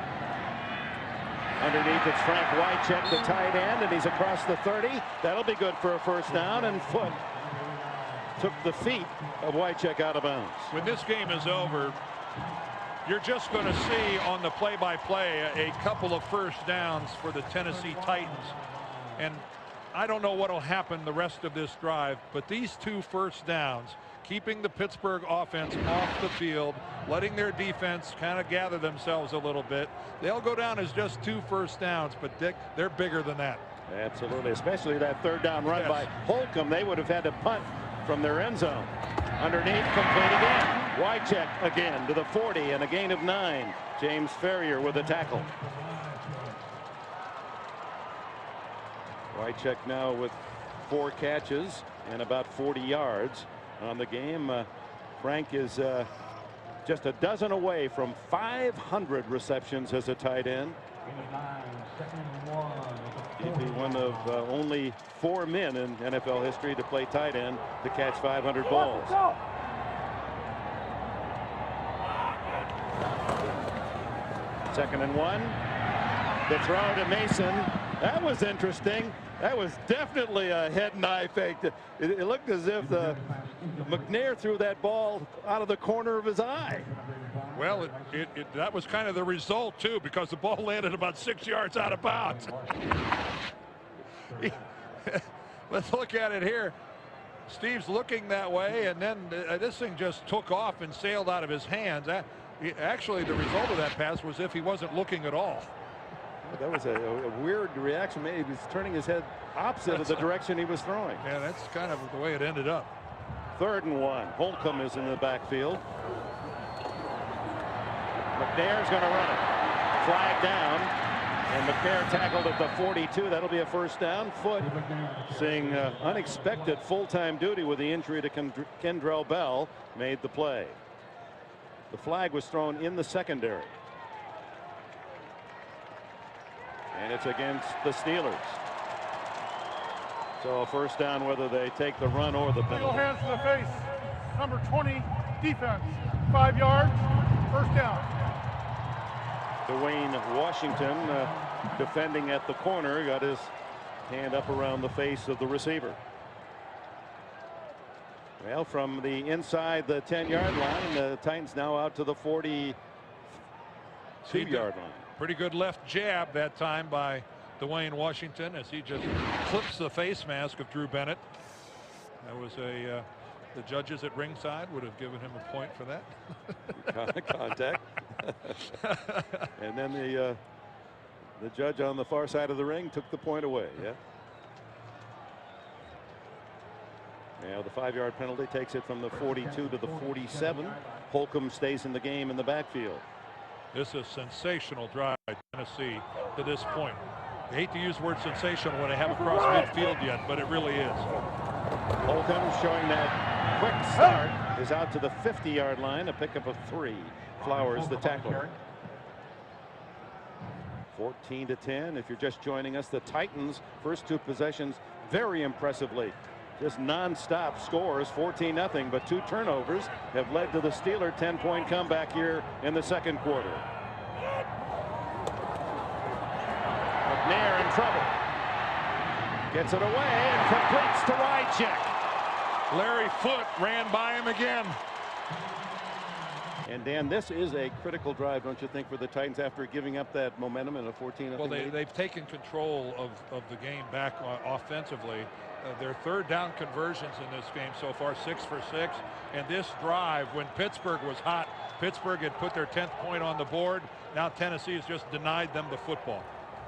Underneath, it's Frank Wycheck, the tight end, and he's across the 30. That'll be good for a first down, and Foote took the feet of Wycheck out of bounds. When this game is over, you're just going to see on the play-by-play a couple of first downs for the Tennessee Titans. And I don't know what will happen the rest of this drive, but these 2 first downs keeping the Pittsburgh offense off the field, letting their defense kind of gather themselves a little bit. They'll go down as just 2 first downs, but Dick, they're bigger than that. Absolutely, especially that third down run Yes. by Holcomb. They would have had to punt from their end zone. Underneath, complete again. Wycheck again to the 40 and a gain of 9. James Ferrier with a tackle. Wycheck now with 4 catches and about 40 yards on the game. Frank is just a dozen away from 500 receptions as a tight end. He'd be one of only 4 men in NFL history to play tight end to catch 500 balls. Second and 1. The throw to Mason. That was interesting. That was definitely a head and eye fake. It looked as if McNair threw that ball out of the corner of his eye. Well, that was kind of the result, too, because the ball landed about 6 yards out of bounds. Let's look at it here. Steve's looking that way, and then this thing just took off and sailed out of his hands. Actually, the result of that pass was if he wasn't looking at all. That was a weird reaction. Maybe he was turning his head opposite of the direction he was throwing. Yeah, that's kind of the way it ended up. Third and 1. Holcomb is in the backfield. McNair's going to run it. Flag down. And McNair tackled at the 42. That'll be a first down. Foot seeing unexpected full-time duty with the injury to Kendrell Bell made the play. The flag was thrown in the secondary. And it's against the Steelers. So a first down whether they take the run or the penalty. Hands to the face. Number 20 defense. 5 yards. First down. Dwayne Washington defending at the corner, got his hand up around the face of the receiver. Well, from the inside the 10-yard line, the Titans now out to the 42-yard line. Pretty good left jab that time by Dwayne Washington as he just clips the face mask of Drew Bennett. That was the judges at ringside would have given him a point for that. Contact. And then the judge on the far side of the ring took the point away. Yeah. Now the 5-yard penalty takes it from the 42 to the 47. Holcomb stays in the game in the backfield. This is a sensational drive by Tennessee to this point. I hate to use the word sensational when they haven't crossed midfield yet, but it really is. Holcomb showing that quick start is out to the 50-yard line, a pickup of 3. Flowers the tackler. 14-10. If you're just joining us, the Titans first 2 possessions very impressively. Just non-stop scores, 14-0, but 2 turnovers have led to the Steeler 10-point comeback here in the second quarter. McNair in trouble. Gets it away and completes to Wycheck. Larry Foote ran by him again. And Dan, this is a critical drive, don't you think, for the Titans after giving up that momentum in a 14-0 Well, lead? they've taken control of the game back offensively. Their third down conversions in this game so far, 6 for 6. And this drive, when Pittsburgh was hot, Pittsburgh had put their 10th point on the board. Now Tennessee has just denied them the football.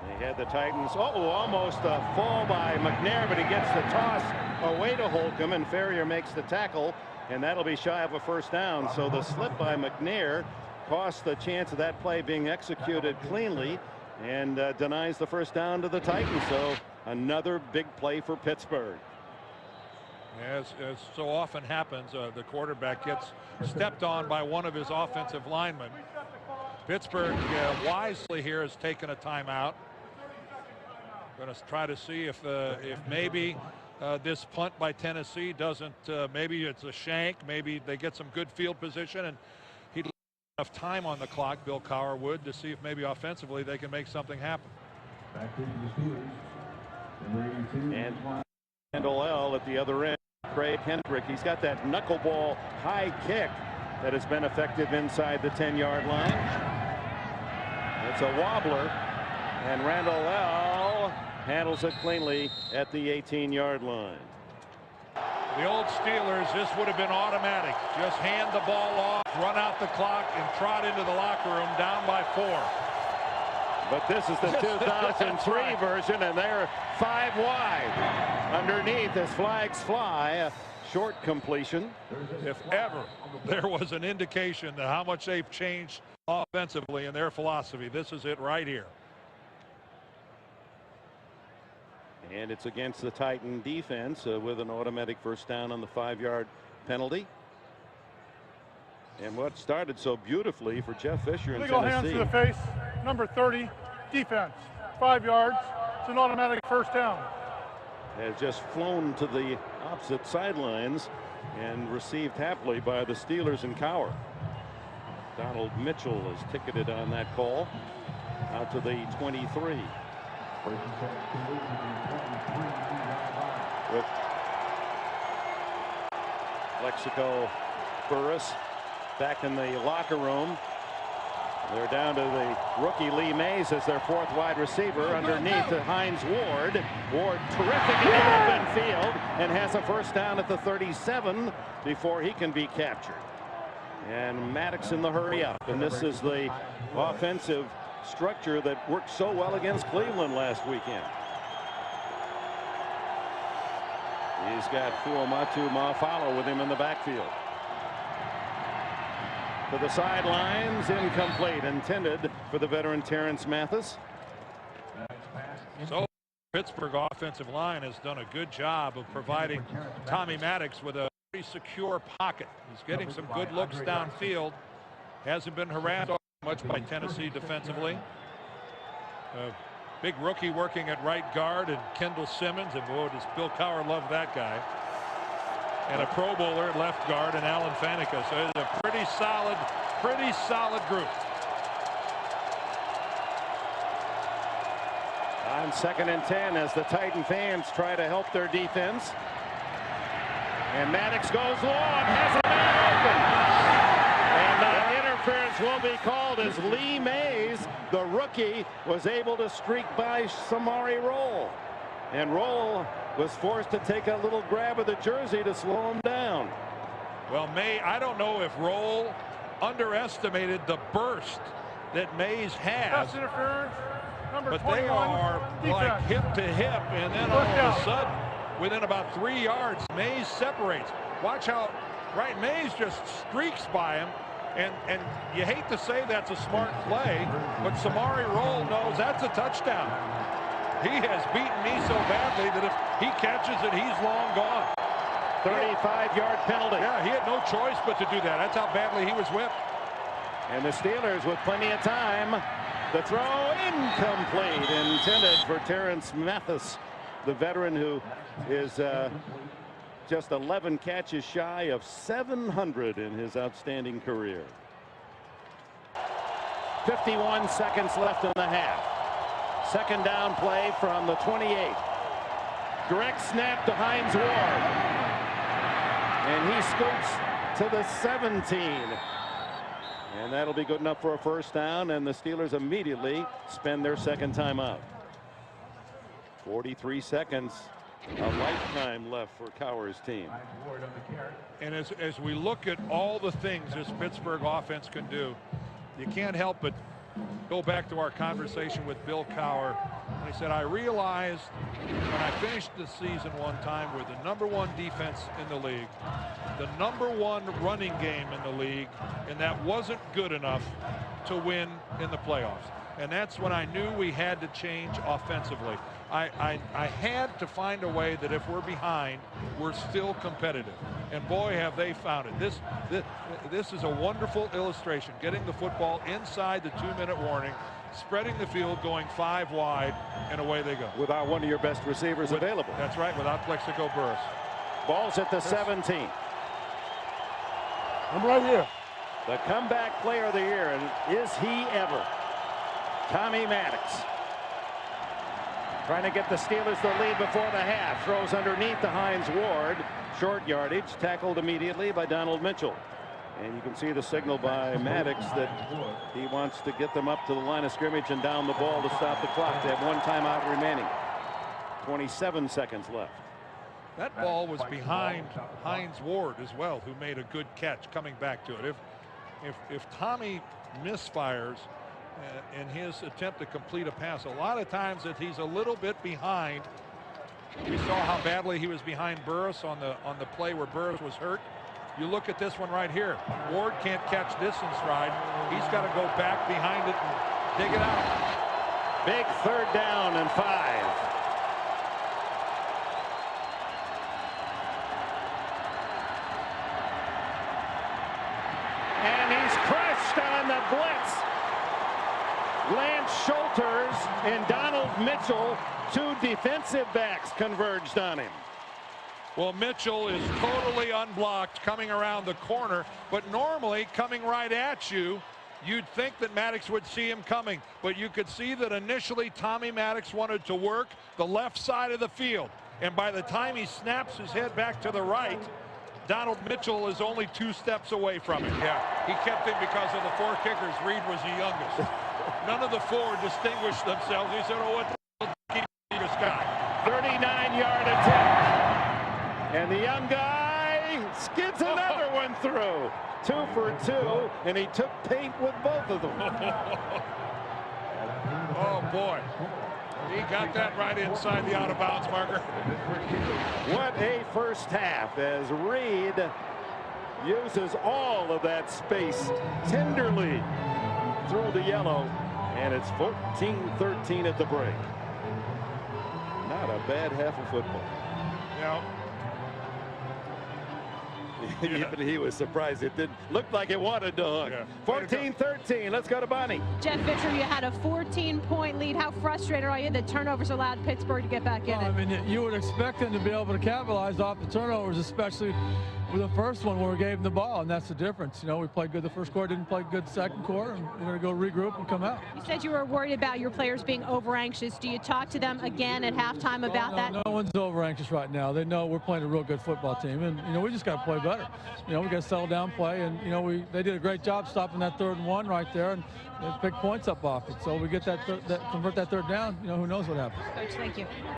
They had the Titans, almost a fall by McNair, but he gets the toss away to Holcomb, and Ferrier makes the tackle, and that'll be shy of a first down. So the slip by McNair cost the chance of that play being executed cleanly and denies the first down to the Titans. So another big play for Pittsburgh. As so often happens, the quarterback gets stepped on by one of his offensive linemen. Pittsburgh wisely here has taken a timeout. Going to try to see if maybe this punt by Tennessee doesn't, maybe it's a shank, maybe they get some good field position, and he'd enough time on the clock, Bill Cowher would, to see if maybe offensively they can make something happen. Back to the Steelers. Number 82. And Randall L at the other end. Craig Hendrick, he's got that knuckleball high kick that has been effective inside the 10-yard line. It's a wobbler, and Randall L handles it cleanly at the 18-yard line. The old Steelers, this would have been automatic. Just hand the ball off, run out the clock, and trot into the locker room down by 4. But this is the 2003 right. version, and they're 5 wide. Underneath as flags fly, a short completion. If ever there was an indication that how much they've changed offensively in their philosophy, this is it right here. And it's against the Titan defense with an automatic first down on the 5-yard penalty. And what started so beautifully for Jeff Fisher in Legal Tennessee. hands to the face, number 30, defense, 5 yards. It's an automatic first down. Has just flown to the opposite sidelines and received happily by the Steelers and Cowher. Donald Mitchell is ticketed on that call out to the 23. With Plexico Burris back in the locker room. They're down to the rookie Lee Mays as their 4th wide receiver underneath to Hines Ward. Ward terrific in the open field and has a first down at the 37 before he can be captured. And Maddox in the hurry up. And this is the offensive structure that worked so well against Cleveland last weekend. He's got Fuamatu Mafalo with him in the backfield. To the sidelines, incomplete, intended for the veteran Terrence Mathis. So Pittsburgh offensive line has done a good job of providing Tommy Maddox with a pretty secure pocket. He's getting some good looks downfield. Hasn't been harassed much by Tennessee defensively. Big rookie working at right guard, and Kendall Simmons, and boy does Bill Cowher love that guy. And a Pro Bowler at left guard, and Alan Faneca. So it's a pretty solid group. On 2nd and 10 as the Titan fans try to help their defense. And Maddox goes long, has a man open. And interference will be called as Lee Mays, the rookie, was able to streak by Samari Roll. And Roll was forced to take a little grab of the jersey to slow him down. Well, I don't know if Roll underestimated the burst that Mays has. Pass interference, number But 21, they are like defense. hip to hip, and then all of a sudden, within about 3 yards, Mays separates. Watch how Mays just streaks by him, and you hate to say that's a smart play, but Samari Roll knows that's a touchdown. He has beaten me so badly that if he catches it, he's long gone. 35-yard penalty. Yeah, he had no choice but to do that. That's how badly he was whipped. And the Steelers with plenty of time. The throw incomplete, intended for Terrence Mathis, the veteran who is just 11 catches shy of 700 in his outstanding career. 51 seconds left in the half. 2nd down play from the 28. Direct snap to Hines Ward. And he scoots to the 17. And that'll be good enough for a first down, and the Steelers immediately spend their 2nd timeout. 43 seconds, a lifetime left for Cowher's team. And as we look at all the things this Pittsburgh offense can do, you can't help but go back to our conversation with Bill Cowher. And he said, I realized when I finished the season one time with the #1 defense in the league, the #1 running game in the league, and that wasn't good enough to win in the playoffs. And that's when I knew we had to change offensively. I had to find a way that if we're behind, we're still competitive. And boy, have they found it. This is a wonderful illustration. Getting the football inside the 2-minute warning, spreading the field, going 5 wide, and away they go. Without one of your best receivers available. That's right, without Plexico Burris. Ball's at the 17. I'm right here. The comeback player of the year, and is he ever? Tommy Maddox. Trying to get the Steelers the lead before the half. Throws underneath to Hines Ward. Short yardage, tackled immediately by Donald Mitchell. And you can see the signal by Maddox that he wants to get them up to the line of scrimmage and down the ball to stop the clock. They have 1 timeout remaining. 27 seconds left. That ball was behind Hines Ward as well, who made a good catch coming back to it. If Tommy misfires in his attempt to complete a pass, a lot of times that he's a little bit behind. We saw how badly he was behind Burris on the play where Burris was hurt. You look at this one right here. Ward can't catch this in stride. He's got to go back behind it and dig it out. Big 3rd down and 5. And he's crushed on the blitz. Lance Schulters and Donald Mitchell, 2 defensive backs, converged on him. Well, Mitchell is totally unblocked coming around the corner, but normally coming right at you, you'd think that Maddox would see him coming, but you could see that initially Tommy Maddox wanted to work the left side of the field, and by the time he snaps his head back to the right, Donald Mitchell is only 2 steps away from him. Yeah, he kept him because of the 4 kickers. Reed was the youngest. None of the 4 distinguished themselves. He said, oh, what the hell, keep this guy. 39-yard attempt. And the young guy skids another one through. 2 for 2, and he took paint with both of them. Oh, boy. He got that right inside the out-of-bounds marker. What a first half as Reed uses all of that space tenderly through the yellow, and it's 14-13 at the break. Not a bad half of football. Yeah. Even he was surprised it didn't look like it wanted to hook. 14-13. Let's go to Bonnie. Jeff Fisher, you had a 14-point lead. How frustrated are you that turnovers allowed Pittsburgh to get back in it? I mean, you would expect them to be able to capitalize off the turnovers, especially with the first one where we gave them the ball, and that's the difference. You know, we played good the first quarter, didn't play good second quarter, and we're going to go regroup and come out. You said you were worried about your players being over-anxious. Do you talk to them again at halftime about that? No one's over-anxious right now. They know we're playing a real good football team, and, you know, we just got to play better. You know, we got to settle down, play, and, you know, they did a great job stopping that 3rd and 1 right there, and they picked points up off it. So we get that convert that 3rd down, you know, who knows what happens. Coach, thank you.